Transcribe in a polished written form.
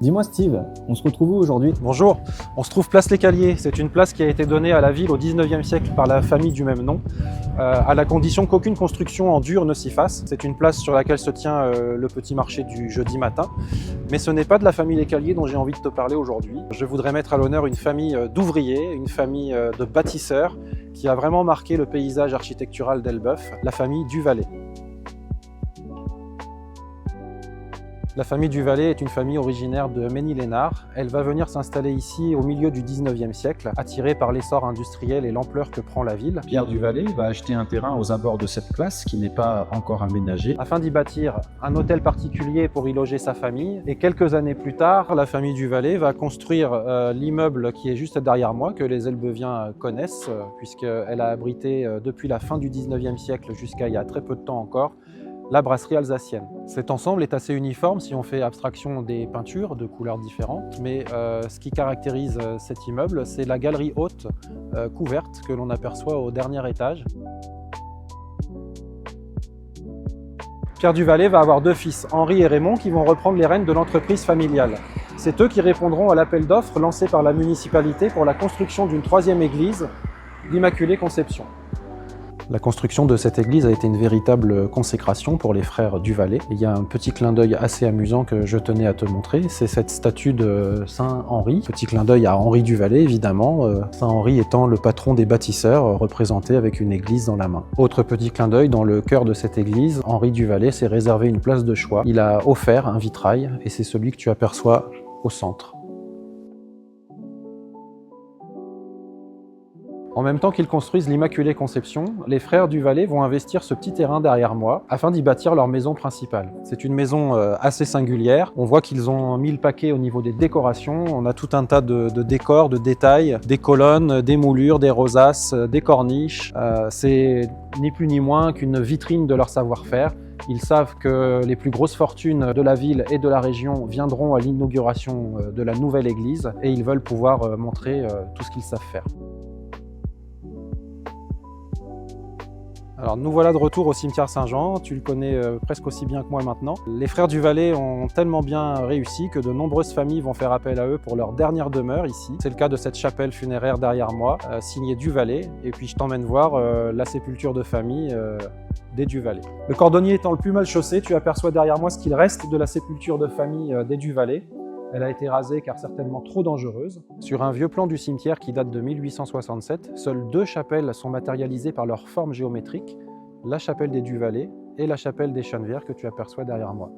Dis-moi Steve, on se retrouve où aujourd'hui? Bonjour, on se trouve place l'Escalier. C'est une place qui a été donnée à la ville au 19e siècle par la famille du même nom, à la condition qu'aucune construction en dur ne s'y fasse. C'est une place sur laquelle se tient le petit marché du jeudi matin. Mais ce n'est pas de la famille L'Escalier dont j'ai envie de te parler aujourd'hui. Je voudrais mettre à l'honneur une famille d'ouvriers, une famille de bâtisseurs qui a vraiment marqué le paysage architectural d'Elbeuf, la famille Duvallée. La famille Duvallée est une famille originaire de Ménil-Esnard. Elle va venir s'installer ici au milieu du 19e siècle, attirée par l'essor industriel et l'ampleur que prend la ville. Pierre Duvallée va acheter un terrain aux abords de cette place qui n'est pas encore aménagé. Afin d'y bâtir un hôtel particulier pour y loger sa famille. Et quelques années plus tard, la famille Duvallée va construire l'immeuble qui est juste derrière moi, que les Elbeviens connaissent, puisqu'elle a abrité depuis la fin du 19e siècle jusqu'à il y a très peu de temps encore, la brasserie alsacienne. Cet ensemble est assez uniforme si on fait abstraction des peintures de couleurs différentes, mais ce qui caractérise cet immeuble, c'est la galerie haute couverte que l'on aperçoit au dernier étage. Pierre Duvallée va avoir deux fils, Henri et Raymond, qui vont reprendre les rênes de l'entreprise familiale. C'est eux qui répondront à l'appel d'offres lancé par la municipalité pour la construction d'une troisième église, l'Immaculée Conception. La construction de cette église a été une véritable consécration pour les frères Duvallée. Il y a un petit clin d'œil assez amusant que je tenais à te montrer, c'est cette statue de Saint Henri. Petit clin d'œil à Henri Duvallée, évidemment, Saint Henri étant le patron des bâtisseurs, représenté avec une église dans la main. Autre petit clin d'œil, dans le cœur de cette église, Henri Duvallée s'est réservé une place de choix. Il a offert un vitrail, et c'est celui que tu aperçois au centre. En même temps qu'ils construisent l'Immaculée Conception, les frères Duvallée vont investir ce petit terrain derrière moi afin d'y bâtir leur maison principale. C'est une maison assez singulière. On voit qu'ils ont mis le paquet au niveau des décorations. On a tout un tas de décors, de détails, des colonnes, des moulures, des rosaces, des corniches. C'est ni plus ni moins qu'une vitrine de leur savoir-faire. Ils savent que les plus grosses fortunes de la ville et de la région viendront à l'inauguration de la nouvelle église et ils veulent pouvoir montrer tout ce qu'ils savent faire. Alors nous voilà de retour au cimetière Saint-Jean, tu le connais presque aussi bien que moi maintenant. Les frères Duvallée ont tellement bien réussi que de nombreuses familles vont faire appel à eux pour leur dernière demeure ici. C'est le cas de cette chapelle funéraire derrière moi, signée Duvallée, et puis je t'emmène voir la sépulture de famille des Duvallée. Le cordonnier étant le plus mal chaussé, tu aperçois derrière moi ce qu'il reste de la sépulture de famille des Duvallée. Elle a été rasée car certainement trop dangereuse. Sur un vieux plan du cimetière qui date de 1867, seules deux chapelles sont matérialisées par leur forme géométrique, la chapelle des Duvallée et la chapelle des Chenevières que tu aperçois derrière moi.